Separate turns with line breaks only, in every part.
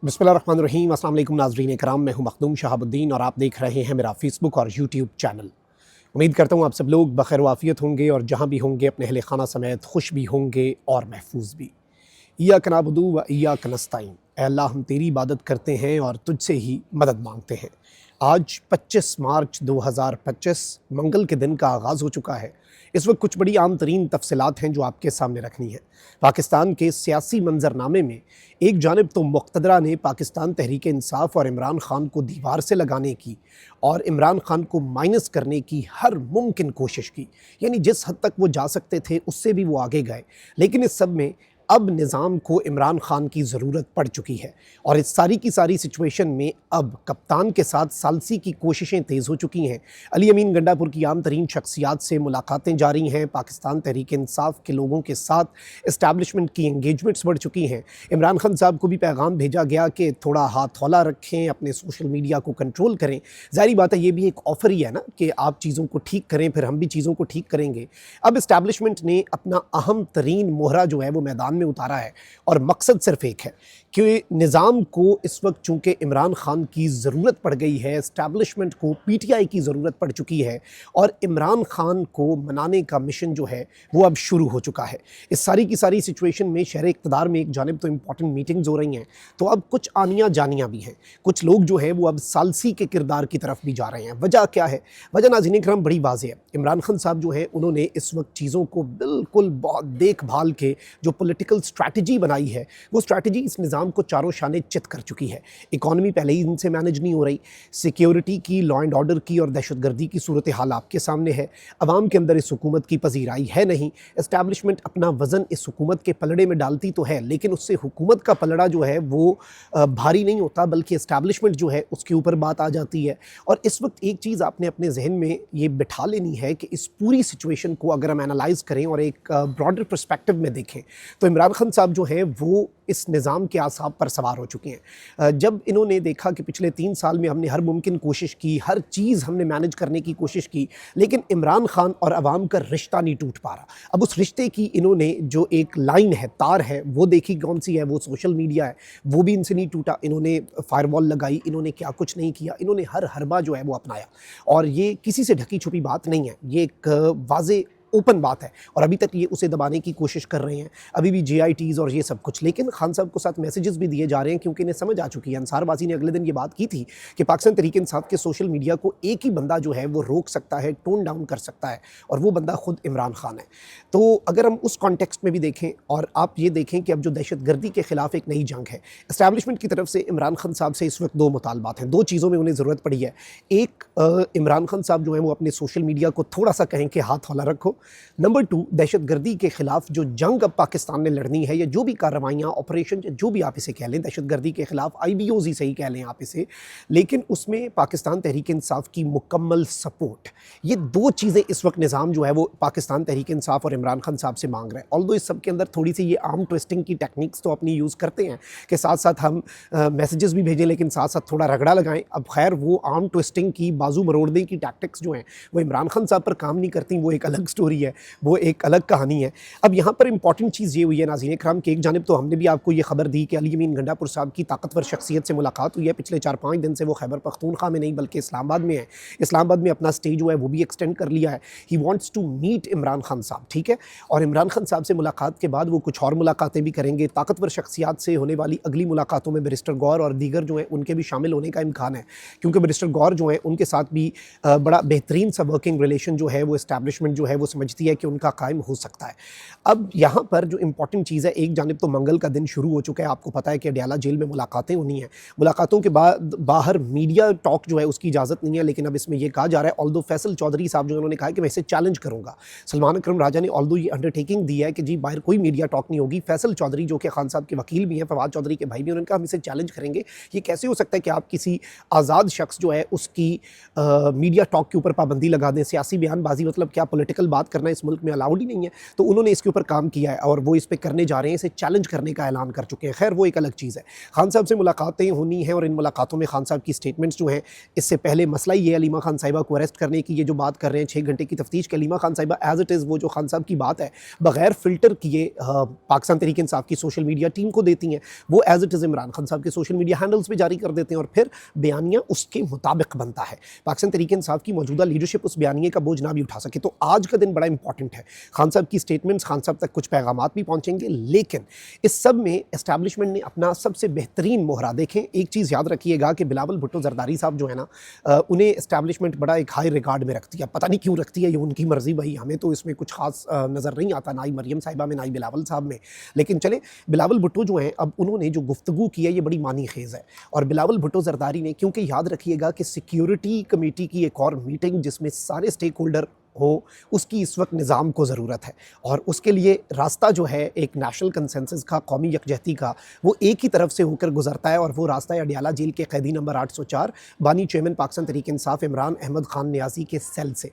बिस्मिल्लाहिर्रहमानिर्रहीम। अस्सलाम वालेकुम नाज़रीन कराम, मैं हूं मखदूम शहाबुद्दीन और आप देख रहे हैं मेरा फेसबुक और यूट्यूब चैनल। उम्मीद करता हूं आप सब लोग बखैर वाफ़ियत होंगे और जहां भी होंगे अपने अहले खाना समेत खुश भी होंगे और महफूज भी। इय्याक नअबुदु व इय्याक नस्तईन। ऐ अल्लाह, हम तेरी इबादत करते हैं और तुझसे ही मदद मांगते हैं। आज 25 मार्च 2025 मंगल के दिन का आगाज़ हो चुका है। इस वक्त कुछ बड़ी आम तरीन तफसीलात हैं जो आपके सामने रखनी है। पाकिस्तान के सियासी मंजरनामे में एक जानिब तो मुक़्तदरा ने पाकिस्तान तहरीक इंसाफ और इमरान खान को दीवार से लगाने की और इमरान खान को माइनस करने की हर मुमकिन कोशिश की, यानी जिस हद तक वो जा सकते थे उससे भी वो आगे गए। लेकिन इस सब में अब निज़ाम को इमरान खान की ज़रूरत पड़ चुकी है और इस सारी की सारी सिचुएशन में अब कप्तान के साथ सालसी की कोशिशें तेज़ हो चुकी हैं। अली अमीन गंडापुर की आम तरीन शख्सियात से मुलाकातें जारी हैं। पाकिस्तान तहरीक इंसाफ के लोगों के साथ इस्टेब्लिशमेंट की इंगेजमेंट्स बढ़ चुकी हैं। इमरान खान साहब को भी पैगाम भेजा गया कि थोड़ा हाथ हौला रखें, अपने सोशल मीडिया को कंट्रोल करें। ज़ाहिर बात है ये भी एक ऑफ़र ही है ना कि आप चीज़ों को ठीक करें, फिर हम भी चीज़ों को ठीक करेंगे। अब इस्टेब्लिशमेंट ने अपना अहम तरीन मोहरा जो है वो मैदान में उतारा है और मकसद सिर्फ एक है कि निज़ाम को इस वक्त चूँकि इमरान खान की ज़रूरत पड़ गई है, इस्टेब्लिशमेंट को पीटीआई की ज़रूरत पड़ चुकी है और इमरान खान को मनाने का मिशन जो है वो अब शुरू हो चुका है। इस सारी की सारी सिचुएशन में शहर इक़्तिदार में एक जानिब तो इम्पॉर्टेंट मीटिंग्स हो रही हैं, तो अब कुछ आनियाँ जानियाँ भी हैं। कुछ लोग जो हैं वो अब सालसी के किरदार की तरफ भी जा रहे हैं। वजह क्या है? वजह नाज़रीन इकराम बड़ी वाज़ेह है। इमरान खान साहब जो हैं उन्होंने इस वक्त चीज़ों को बिल्कुल बहुत देखभाल के जो पॉलिटिकल स्ट्रैटेजी बनाई है, वो स्ट्रैटेजी इस निज़ाम को चारों शाने चित कर चुकी है। इकॉनमी पहले ही इनसे मैनेज नहीं हो रही, सिक्योरिटी की, लॉ एंड ऑर्डर की और दहशतगर्दी की सूरत हाल आपके सामने है। अवाम के अंदर इस हुकूमत की पजीराई है नहीं। इस्टेब्लिशमेंट अपना वज़न इस हुकूमत के पलड़े में डालती तो है, लेकिन उससे हुकूमत का पलड़ा जो है वो भारी नहीं होता, बल्कि इस्टेब्लिशमेंट जो है उसके ऊपर बात आ जाती है। और इस वक्त एक चीज़ आपने अपने जहन में ये बिठा लेनी है कि इस पूरी सिचुएशन को अगर हम एनालाइज़ करें और एक ब्रॉडर पर्सपेक्टिव में देखें तो इमरान खान साहब जो हैं वो इस निज़ाम के आसाब पर सवार हो चुके हैं। जब इन्होंने देखा कि पिछले 3 साल में हमने हर मुमकिन कोशिश की, हर चीज़ हमने मैनेज करने की कोशिश की, लेकिन इमरान खान और अवाम का रिश्ता नहीं टूट पा रहा। अब उस रिश्ते की इन्होंने जो एक लाइन है, तार है, वो देखी कौन सी है, वो सोशल मीडिया है, वो भी इनसे नहीं टूटा। इन्होंने फायरवॉल लगाई, इन्होंने क्या कुछ नहीं किया, इन्होंने हर हरबा जो है वो अपनाया और ये किसी से ढकी छुपी बात नहीं है, ये एक वाज़े ओपन बात है और अभी तक ये उसे दबाने की कोशिश कर रहे हैं, अभी भी JITs और ये सब कुछ। लेकिन खान साहब को साथ मैसेजेस भी दिए जा रहे हैं क्योंकि इन्हें समझ आ चुकी है। अंसारबाजी ने अगले दिन ये बात की थी कि पाकिस्तान तहरीक इंसाफ के सोशल मीडिया को एक ही बंदा जो है वो रोक सकता है, टोन डाउन कर सकता है और वो बंदा खुद इमरान खान है। तो अगर हम उस कॉन्टेक्स्ट में भी देखें और आप ये देखें कि अब जो दहशतगर्दी के खिलाफ एक नई जंग है, इस्टेब्लिशमेंट की तरफ से इमरान खान साहब से इस वक्त 2 मुतालबात हैं, 2 चीज़ों में उन्हें ज़रूरत पड़ी है। एक, इमरान खान साहब जो हैं वो अपने सोशल मीडिया को थोड़ा सा कहें कि हाथ हौला रखो। नंबर 2, दहशतगर्दी के खिलाफ जो जंग अब पाकिस्तान ने लड़नी है या जो भी कार्रवाइयाँ, ऑपरेशन, जो भी आप इसे कह लें, दहशतगर्दी के खिलाफ IBOs ही सही कह लें आप इसे, लेकिन उसमें पाकिस्तान तहरीक इंसाफ की मुकम्मल सपोर्ट। ये 2 चीज़ें इस वक्त निज़ाम जो है वो पाकिस्तान तहरीक इंसाफ और इमरान खान साहब से मांग रहा है। ऑल्दो इस सब के अंदर थोड़ी सी ये आर्म ट्विस्टिंग की टेक्निक्स तो अपनी यूज़ करते हैं कि साथ साथ हम मैसेजेस भी भेजें लेकिन साथ साथ थोड़ा रगड़ा लगाएं। अब खैर वो आर्म ट्विस्टिंग की, बाजू मरोड़ने की टैक्टिक्स जो हैं वो इमरान खान साहब पर काम नहीं करती, वो एक अलग स्टोरी है, वो एक अलग कहानी है। अब यहाँ पर इंपॉर्टेंट चीज़ ये हुई है नाज़रीन इकराम कि एक जानिब तो हमने भी आपको ये खबर दी कि अली अमीन गंडापुर साहब की ताकतवर शख्सियत से मुलाकात हुई है। पिछले 4-5 दिन से वो खैबर पख्तूनख्वा में नहीं बल्कि इस्लामाबाद में है। इस्लामाबाद में अपना स्टे जो है वो भी एक्सटेंड कर लिया है। He wants to meet Imran Khan sahab, ठीक है। और इमरान खान साहब से मुलाकात के बाद वो कुछ और मुलाकातें भी करेंगे। ताकतवर शख्सियात से होने वाली अगली मुलाकातों में बैरिस्टर गौर और दीगर जो हैं उनके भी शामिल होने का इम्कान है, क्योंकि बैरिस्टर गौर जो हैं उनके साथ भी बड़ा बेहतरीन सा वर्किंग रिलेशन जो है वो इस्टेब्लिशमेंट जो है वो समझती है कि उनका कायम हो सकता है। अब यहाँ पर जो इम्पॉर्टेंट चीज़ है, एक जानिब तो मंगल का दिन शुरू हो चुका है, आपको पता है कि अडयाला जेल में मुलाकातें होनी हैं। मुलाकातों के बाद बाहर मीडिया टॉक जो है उसकी इजाज़त नहीं है, लेकिन अब इसमें यह कहा जा रहा है, ऑल्दो फैसल चौधरी साहब जो उन्होंने कहा है कि मैं इसे चैलेंज करूँगा। सलमान अकरम राजा ने ऑल्दो ये अंडरटेकिंग दी है कि जी बाहर कोई मीडिया टॉक नहीं होगी। फैसल चौधरी जो कि खान साहब के वकील भी हैं, फवाद चौधरी के भाई भी, उन्होंने कहा हम इसे चैलेंज करेंगे। ये कैसे हो सकता है कि आप किसी आज़ाद शख्स जो है उसकी मीडिया टॉक के ऊपर पाबंदी लगा दें? सियासी बयानबाजी मतलब क्या पॉलिटिकल बात बात करना इस मुल्क में अलाउड ही नहीं है, तो उन्होंने इसके ऊपर काम किया है और वो इस पे करने जा रहे हैं, इसे चैलेंज करने का ऐलान कर चुके हैं। खैर वो एक अलग चीज़ है। खान साहब से मुलाकातें होनी हैं और इन मुलाकातों में खान साहब की स्टेटमेंट्स जो हैं, इससे पहले मसला ये अलीमा खान साहिबा को अरेस्ट करने की ये जो बात कर रहे हैं 6 घंटे की तफ्तीश के, अलीमा खान साहिबा एज इट इज़ वो जो खान साहब की बात है बगैर फ़िल्टर किए पाकिस्तान तहरीक इंसाफ की सोशल मीडिया टीम को देती हैं, वो as it is Imran Khan sahab के सोशल मीडिया हैंडल्स पे जारी कर देते हैं और फिर बयानिया उसके मुताबिक बनता है। पाकिस्तान तहरीक इंसाफ की मौजूदा लीडरशिप उस बयानिए का बोझ ना भी उठा सके। तो आज का दिन बड़ा इंपॉर्टेंट है। खान साहब की स्टेटमेंट्स, खान साहब तक कुछ पैगामात भी पहुंचेंगे, लेकिन इस सब में एस्टैब्लिशमेंट ने अपना सबसे बेहतरीन मोहरा, देखें एक चीज़ याद रखिएगा कि बिलावल भुट्टो जरदारी साहब जो है ना, उन्हें एस्टैब्लिशमेंट बड़ा एक हाई रिगार्ड में रखती है। पता नहीं क्यों रखती है, ये उनकी मर्जी भाई, हमें तो इसमें कुछ खास नज़र नहीं आता, ना ही मरियम साहिबा में ना ही बिलावल साहब में। लेकिन चले, बिलावल भुट्टो जो हैं, अब उन्होंने जो गुफ्तगू की है ये बड़ी मानी खेज़ है। और बिलावल भुट्टो जरदारी ने, क्योंकि याद रखिएगा कि सिक्योरिटी कमेटी की एक और मीटिंग जिसमें सारे स्टेक होल्डर हो, उसकी इस वक्त निज़ाम को ज़रूरत है और उसके लिए रास्ता जो है एक नेशनल कंसेंसस का, कौमी यकजहती का, वो एक ही तरफ से होकर गुजरता है और वो रास्ता है अडियाला जेल के कैदी नंबर 804 बानी चेयरमैन पाकिस्तान तहरीक इंसाफ इमरान अहमद खान नियाज़ी के सेल से,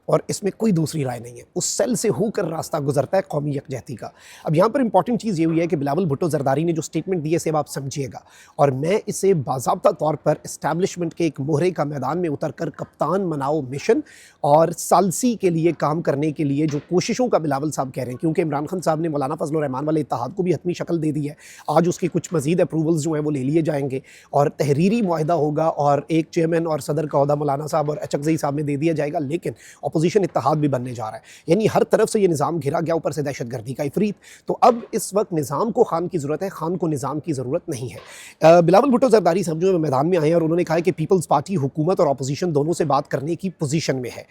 और इसमें कोई दूसरी राय नहीं है। उस सेल से होकर रास्ता गुजरता है कौमी यकजहती का। अब यहाँ पर इंपॉर्टेंट चीज़ ये हुई है कि बिलावल भुट्टो जरदारी ने जो स्टेटमेंट दी है इसे अब आप समझिएगा, और मैं इसे बाज़ाब्ता तौर पर इस्टेब्लिशमेंट के एक मोहरे का मैदान में उतर कर कप्तान मनाओ मिशन और सालसी के लिए काम करने के लिए जो कोशिशों का बिलावल साहब कह रहे हैं, क्योंकि इमरान खान साहब ने मौलाना फजल रहमान वाले इत्तेहाद को भी हतमी शक्ल दे दी है। आज उसकी कुछ मज़ीद अप्रूवल्स जो हैं वो ले लिए जाएंगे और तहरीरी मुआहिदा होगा और एक चेयरमैन और सदर का ओहदा मौलाना साहब और अचकज़ई साहब में दे दिया जाएगा, लेकिन अपोजिशन इत्तेहाद भी बनने जा रहा है। यानी हर तरफ से ये निज़ाम घिरा गया, ऊपर से दहशतगर्दी का इफरीत। तो अब इस वक्त निज़ाम को खान की ज़रूरत है, खान को निज़ाम की ज़रूरत नहीं है। बिलावल भुट्टो जरदारी साहब जो मैदान में आए हैं और उन्होंने कहा कि पीपल्स पार्टी हुकूमत और अपोजिशन दोनों से बात करने की पोजीशन में है।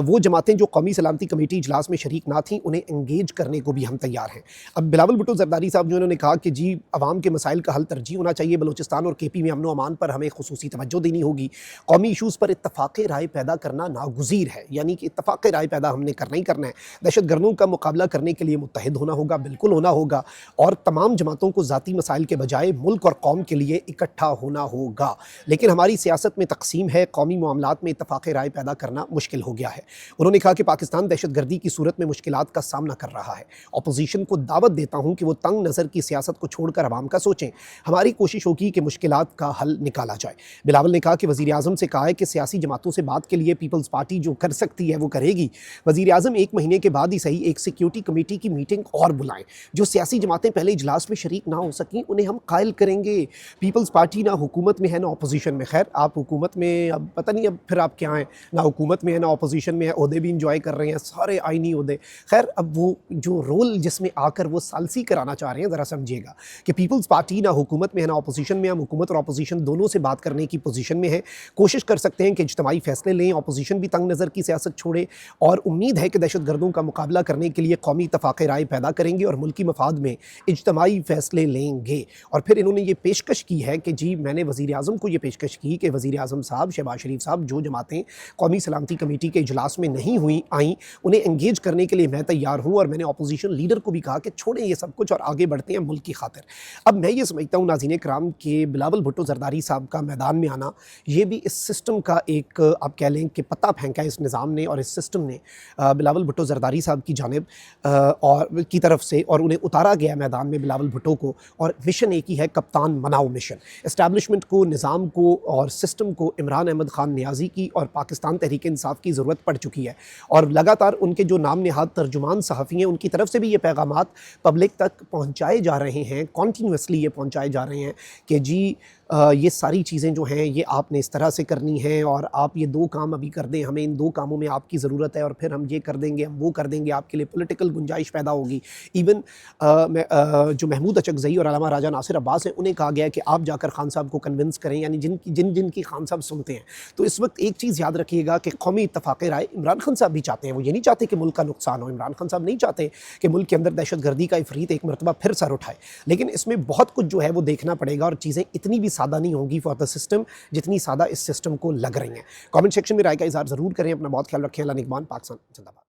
वो जमातें जो कौमी सलामती कमेटी इजलास में शरीक ना थी, उन्हें एंगेज करने को भी हम तैयार हैं। अब बिलावल भुट्टो जरदारी साहब जो उन्होंने कहा कि जी अवाम के मसाइल का हल तरजीह होना चाहिए, बलूचिस्तान और KP में अमन अमान पर हमें खुसूसी तवज्जो देनी होगी, कौमी इशूज़ पर इत्तफाक़ राय पैदा करना नागुज़ीर है, यानी कि इत्तफाक़ राय पैदा हमने करना ही करना है। दहशतगर्दों का मुकाबला करने के लिए मुत्तहिद होना होगा, बिल्कुल होना होगा, और तमाम जमातों को ज़ाती मसाइल के बजाय मुल्क और कौम के लिए इकट्ठा होना होगा। लेकिन हमारी सियासत में तकसीम है, कौमी मामलात में इत्तफाक़ राय पैदा करना मुश्किल हो गया है। उन्होंने कहा कि पाकिस्तान दहशतगर्दी की सूरत में मुश्किलात का सामना कर रहा है। अपोजिशन को दावत देता हूँ कि वो तंग नज़र की सियासत को छोड़कर अवाम का सोचें। हमारी कोशिश होगी कि मुश्किलात का हल निकाला जाए। बिलावल ने कहा कि वज़ीर आज़म से कहा है कि सियासी जमातों से बात के लिए पीपल्स पार्टी जो कर सकती है वो करेगी। वज़ीर आज़म 1 महीने के बाद ही सही एक सिक्योरिटी कमेटी की मीटिंग और बुलाएं। जो सियासी जमातें पहले इजलास में शरीक ना हो सकें उन्हें हम कायल करेंगे। पीपल्स पार्टी ना हुकूमत में है ना अपोजिशन में। खैर आप हुकूमत में, अब पता नहीं अब फिर आप क्या हैं, ना हुकूमत में है ना अपोजिशन में है, ओहदे भी इंजॉय कर रहे हैं, सारे आइनी ओहदे। खैर अब वो जो रोल जिसमें आकर वो सालसी कराना चाह रहे हैं, ज़रा समझिएगा कि पीपल्स पार्टी ना हुकूमत में है ना अपोजिशन में, हम हुकूमत और अपोजिशन दोनों से बात करने की पोजीशन में है। कोशिश कर सकते हैं कि इज्तिमाई फैसले लें, अपोजिशन भी तंग नज़र की सियासत छोड़े, और उम्मीद है कि दहशतगर्दों का मुकाबला करने के लिए कौमी इत्तफाक़ राय पैदा करेंगे और मुल्की मफाद में इज्तिमाई फ़ैसले लेंगे। और फिर इन्होंने ये पेशकश की है कि जी मैंने वज़ीर आज़म को ये पेशकश की कि वज़ीर आज़म साहब, शहबाज शरीफ साहब, जो जमातें कौमी सलामती कमेटी के इजलास में नहीं हुई आईं उन्हें एंगेज करने के लिए मैं तैयार हूँ, और मैंने अपोजिशन लीडर को भी कहा कि छोड़ें ये सब कुछ और आगे बढ़ते हैं मुल्क की खातिर। अब मैं ये समझता हूँ नाज़रीन कराम कि बिलावल भुट्टो जरदारी साहब का मैदान में आना, ये भी इस सिस्टम का एक आप कह लें कि पत्ता फेंका है इस निज़ाम ने और इस सिस्टम ने बिलावल भुट्टो जरदारी साहब की जानिब और की तरफ से, और उन्हें उतारा गया मैदान में बिलावल भुट्टो को, और मिशन एक ही है, कप्तान मनाओ मिशन। इस्टेब्लिशमेंट को, निज़ाम को और सिस्टम को इमरान अहमद खान नियाज़ी की और पाकिस्तान तहरीक इंसाफ की ज़रूरत पड़ चुकी है। और लगातार उनके जो नाम नहाद तर्जुमान सहाफ़ी हैं उनकी तरफ से भी ये पैगामात पब्लिक तक पहुँचाए जा रहे हैं, कॉन्टीन्यूसली ये पहुँचाए जा रहे हैं कि जी ये सारी चीज़ें जो हैं ये आपने इस तरह से करनी है, और आप ये 2 काम अभी कर दें, हमें इन 2 कामों में आपकी ज़रूरत है, और फिर हम ये कर देंगे, हम वो कर देंगे, आपके लिए पॉलिटिकल गुंजाइश पैदा होगी। इवन जो महमूद अचकज़ई और अल्लामा राजा नासिर अब्बास हैं उन्हें कहा गया है कि आप जाकर खान साहब को कन्विंस करें, यानी जिनकी खान साहब सुनते हैं। तो इस वक्त एक चीज़ याद रखिएगा कि कौमी इत्तफाक़ राय इमरान खान साहब भी चाहते हैं, वो ये नहीं चाहते कि मुल्क का नुकसान हो। इमरान खान साहब नहीं चाहते कि मुल्क के अंदर दहशतगर्दी का इफरीत एक मरतबा फिर सर उठाए। लेकिन इसमें बहुत कुछ जो है वो देखना पड़ेगा, और चीज़ें इतनी भी सादा नहीं होंगी फॉर द सिस्टम जितनी सादा इस सिस्टम को लग रही हैं। कमेंट सेक्शन में राय का इज़हार ज़रूर करें। अपना बहुत ख्याल रखें। अल्लाह निगहबान। पाकिस्तान जिंदाबाद।